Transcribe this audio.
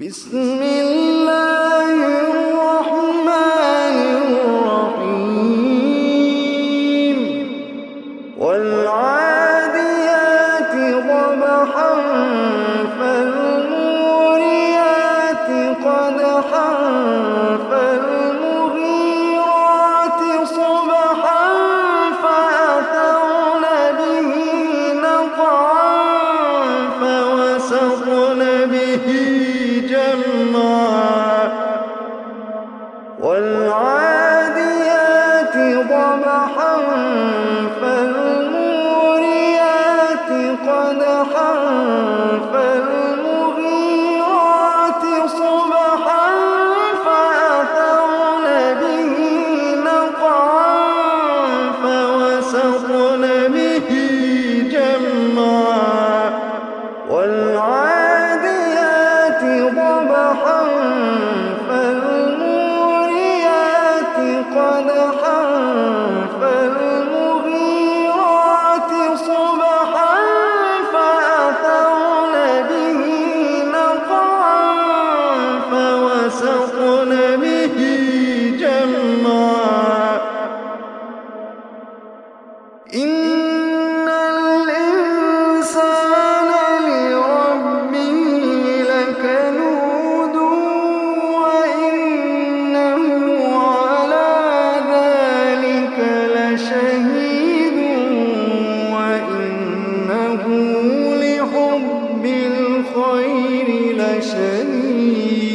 بسم الله الرحمن الرحيم والعاديات ضبحا فالموريات قدحا فالمغيرات صبحا فأثرن به نقعا فوسطن به جمعا والعاديات ضبحا فالموريات قدحا فالمغيرات صبحا فأثرن به نقعا فوسطن به جمعا والعاديات ضبحا فالموريات قدحا فالمغيرات صبحا فأثرن به نقعا فوسطن به جمعا إن الإنسان لربه لكنود وإنه على ذلك لشهيد وإنه لحب الخير لشديد